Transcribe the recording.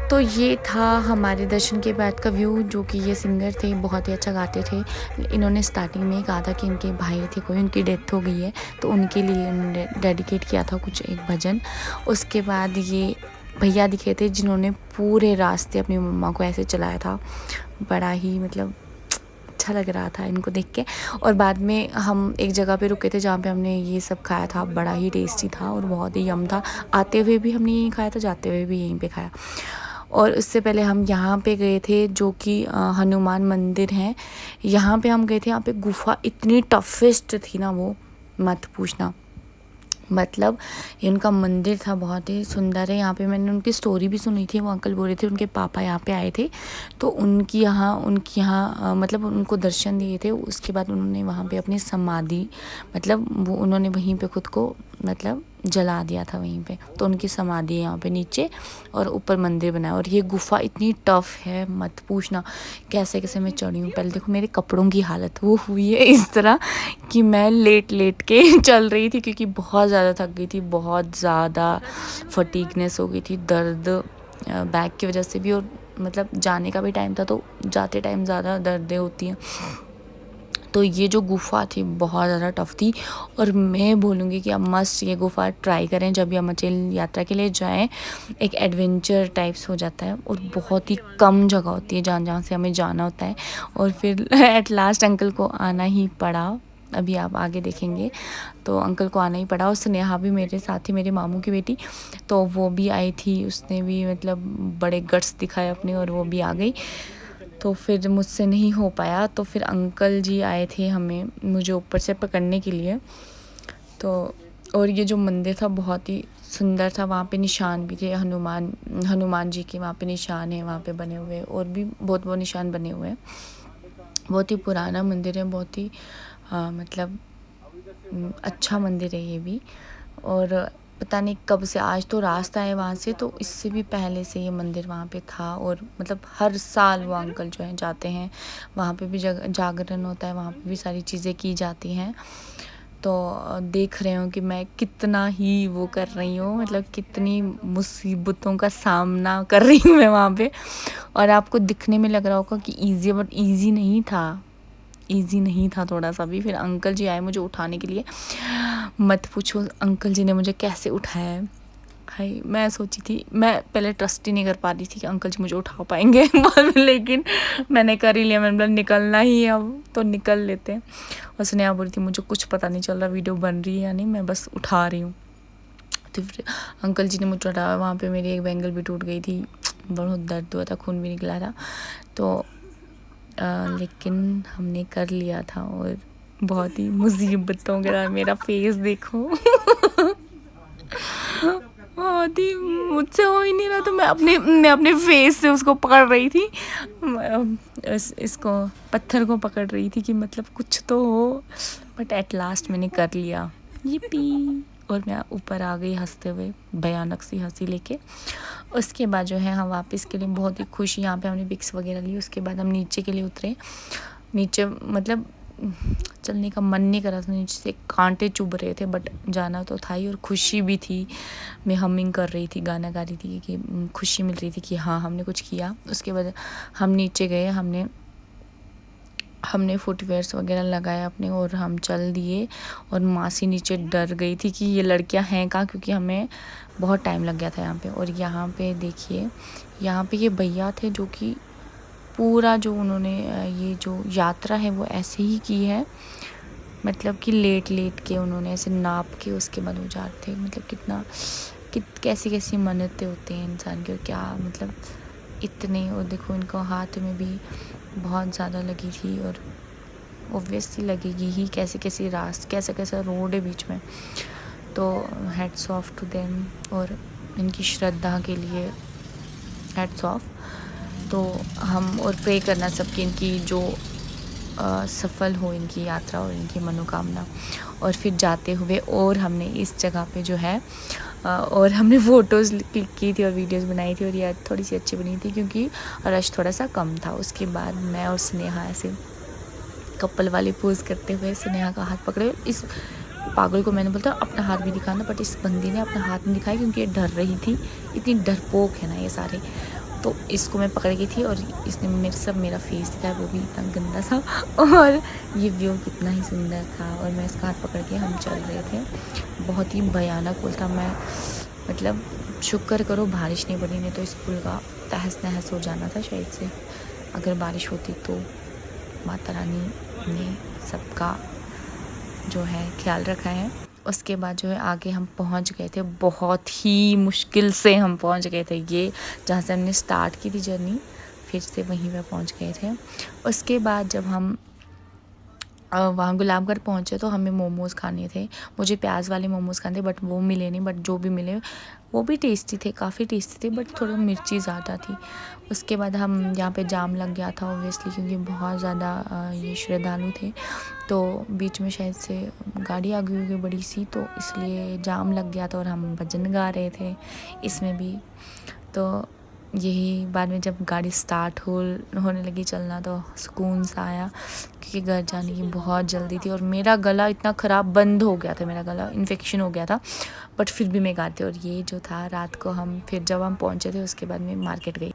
तो ये था हमारे दर्शन के बाद का व्यू, जो कि ये सिंगर थे, बहुत ही अच्छा गाते थे। इन्होंने स्टार्टिंग में ही कहा था कि इनके भाई थे कोई, उनकी डेथ हो गई है, तो उनके लिए उन्होंने डेडिकेट किया था कुछ एक भजन। उसके बाद ये भैया दिखे थे जिन्होंने पूरे रास्ते अपनी मम्मा को ऐसे चलाया था। बड़ा ही मतलब अच्छा लग रहा था इनको देख के। और बाद में हम एक जगह पे रुके थे जहाँ पे हमने ये सब खाया था, बड़ा ही टेस्टी था और बहुत ही यम था। आते हुए भी हमने यहीं खाया था, जाते हुए भी यहीं पे खाया। और उससे पहले हम यहाँ पे गए थे जो कि हनुमान मंदिर है, यहाँ पे हम गए थे। यहाँ पे गुफा इतनी टफेस्ट थी ना, वो मत पूछना। मतलब इनका मंदिर था बहुत ही सुंदर है। यहाँ पे मैंने उनकी स्टोरी भी सुनी थी। वो अंकल बोल रहे थे उनके पापा यहाँ पे आए थे, तो उनकी यहाँ मतलब उनको दर्शन दिए थे। उसके बाद उन्होंने वहाँ पे अपनी समाधि, मतलब वो उन्होंने वहीं पे खुद को मतलब जला दिया था वहीं पे, तो उनकी समाधि है यहाँ पे नीचे और ऊपर मंदिर बना है। और ये गुफा इतनी टफ है मत पूछना, कैसे कैसे मैं चढ़ी हूँ। पहले देखो मेरे कपड़ों की हालत वो हुई है इस तरह कि मैं लेट लेट के चल रही थी, क्योंकि बहुत ज़्यादा थक गई थी, बहुत ज़्यादा फटीगनेस हो गई थी, दर्द बैक की वजह से भी। और मतलब जाने का भी टाइम था, तो जाते टाइम ज़्यादा दर्दें होती हैं। तो ये जो गुफ़ा थी बहुत ज़्यादा टफ़ थी, और मैं बोलूँगी कि आप मस्ट ये गुफ़ा ट्राई करें जब भी हिमाचल यात्रा के लिए जाएं। एक एडवेंचर टाइप्स हो जाता है, और बहुत ही कम जगह होती है जहाँ जहाँ से हमें जाना होता है। और फिर एट लास्ट अंकल को आना ही पड़ा, अभी आप आगे देखेंगे। तो अंकल को आना ही पड़ा। और स्नेहा भी मेरे साथ ही, मेरे मामू की बेटी, तो वो भी आई थी, उसने भी मतलब बड़े गट्स दिखाए अपने, और वो भी आ गई। तो फिर मुझसे नहीं हो पाया, तो फिर अंकल जी आए थे हमें, मुझे ऊपर से पकड़ने के लिए। तो और ये जो मंदिर था बहुत ही सुंदर था। वहाँ पे निशान भी थे, हनुमान जी के वहाँ पे निशान है वहाँ पे बने हुए, और भी बहुत निशान बने हुए हैं। बहुत ही पुराना मंदिर है, बहुत ही मतलब अच्छा मंदिर है ये भी। और पता नहीं कब से, आज तो रास्ता है वहाँ से, तो इससे भी पहले से ये मंदिर वहाँ पे था। और मतलब हर साल वो अंकल जो हैं जाते हैं, वहाँ पे भी जागरण होता है, वहाँ पे भी सारी चीज़ें की जाती हैं। तो देख रहे हो कि मैं कितना ही वो कर रही हूँ, मतलब कितनी मुसीबतों का सामना कर रही हूँ मैं वहाँ पे। और आपको दिखने में लग रहा होगा कि ईजी, बट ईजी नहीं था, ईजी नहीं था थोड़ा सा भी। फिर अंकल जी आए मुझे उठाने के लिए, मत पूछो अंकल जी ने मुझे कैसे उठाया है। भाई मैं सोची थी, मैं पहले ट्रस्ट ही नहीं कर पा रही थी कि अंकल जी मुझे उठा पाएंगे लेकिन मैंने कर ही लिया। मैंने बोला निकलना ही है अब, तो निकल लेते हैं। और स्नेहा बोल रही थी मुझे कुछ पता नहीं चल रहा वीडियो बन रही है या नहीं, मैं बस उठा रही हूँ। तो फिर अंकल जी ने मुझे उठाया। वहाँ पे मेरी एक बैंगल भी टूट गई थी, बहुत दर्द हुआ था, खून भी निकला था। तो लेकिन हमने कर लिया था। और बहुत ही मुसीबतों के साथ मेरा फेस देखो बहुत ही, मुझसे हो ही नहीं रहा, तो मैं अपने फेस से उसको पकड़ रही थी, इसको पत्थर को पकड़ रही थी कि मतलब कुछ तो हो। बट एट लास्ट मैंने कर लिया, yippee। और मैं ऊपर आ गई हंसते हुए, भयानक सी हंसी लेके। उसके बाद जो है हम वापस के लिए बहुत ही खुश, यहाँ पे हमने पिक्स वगैरह ली। उसके बाद हम नीचे के लिए उतरे। नीचे मतलब चलने का मन नहीं कर रहा था, नीचे से कांटे चुभ रहे थे, बट जाना तो था ही। और खुशी भी थी, मैं हमिंग कर रही थी, गाना गा रही थी कि खुशी मिल रही थी कि हाँ हमने कुछ किया। उसके बाद हम नीचे गए, हमने फुटवेयर्स वगैरह लगाए अपने, और हम चल दिए। और मासी नीचे डर गई थी कि ये लड़कियां हैं कहाँ, क्योंकि हमें बहुत टाइम लग गया था यहाँ पे। और यहाँ पे देखिए, यहाँ पे ये भैया थे जो कि पूरा जो उन्होंने ये जो यात्रा है वो ऐसे ही की है, मतलब कि लेट लेट के उन्होंने ऐसे नाप के उसके बाद वो जाते थे। मतलब कितना कैसी कैसी मन्नतें होती हैं इंसान की, और क्या मतलब इतने। और देखो इनको हाथ में भी बहुत ज़्यादा लगी थी, और ऑब्वियसली लगेगी ही, कैसे कैसी कैसा कैसा रोड है बीच में। तो हैट्स ऑफ टू देम, और इनकी श्रद्धा के लिए हैट्स ऑफ। तो हम और प्रे करना सबकी, इनकी जो सफल हो इनकी यात्रा और इनकी मनोकामना। और फिर जाते हुए और हमने इस जगह पे जो है और हमने फ़ोटोज़ क्लिक की थी और वीडियोस बनाई थी, और ये थोड़ी सी अच्छी बनी थी क्योंकि रश थोड़ा सा कम था। उसके बाद मैं और स्नेहा ऐसे कपल वाली पोज़ करते हुए स्नेहा का हाथ पकड़े। इस पागल को मैंने बोलता अपना हाथ भी दिखाना, बट इस बंदी ने अपना हाथ नहीं दिखाया क्योंकि ये डर रही थी। इतनी डरपोक है ना ये सारे। तो इसको मैं पकड़ गई थी और इसने मेरा फेस दिखाया, वो भी इतना गंदा सा। और ये व्यू कितना ही सुंदर था और मैं इसका हाथ पकड़ के हम चल रहे थे। बहुत ही भयानक पुल था। मैं मतलब शुक्र करो बारिश नहीं पड़ी, नहीं तो इस पुल का तहस नहस हो जाना था शायद से। अगर बारिश होती तो माता रानी ने सबका जो है ख्याल रखा है। उसके बाद जो है आगे हम पहुंच गए थे, बहुत ही मुश्किल से हम पहुंच गए थे। ये जहाँ से हमने स्टार्ट की थी जर्नी, फिर से वहीं पे पहुंच गए थे। उसके बाद जब हम वहाँ गुलाबगढ़ पहुँचे तो हमें मोमोज़ खाने थे। मुझे प्याज वाले मोमोज़ खाने थे बट वो मिले नहीं, बट जो भी मिले वो भी टेस्टी थे, काफ़ी टेस्टी थे, बट थोड़ा मिर्ची ज़्यादा थी। उसके बाद हम यहाँ पे जाम लग गया था ऑब्वियसली, क्योंकि बहुत ज़्यादा ये श्रद्धालु थे। तो बीच में शायद से गाड़ी आ गई होगी बड़ी सी, तो इसलिए जाम लग गया था और हम भजन गा रहे थे इसमें भी। तो यही बाद में जब गाड़ी स्टार्ट होने लगी चलना, तो सुकून सा आया, क्योंकि घर जाने की बहुत जल्दी थी और मेरा गला इतना ख़राब बंद हो गया था, मेरा गला इन्फेक्शन हो गया था, बट फिर भी मैं गाती। और ये जो था रात को हम फिर जब हम पहुँचे थे उसके बाद मैं मार्केट गई।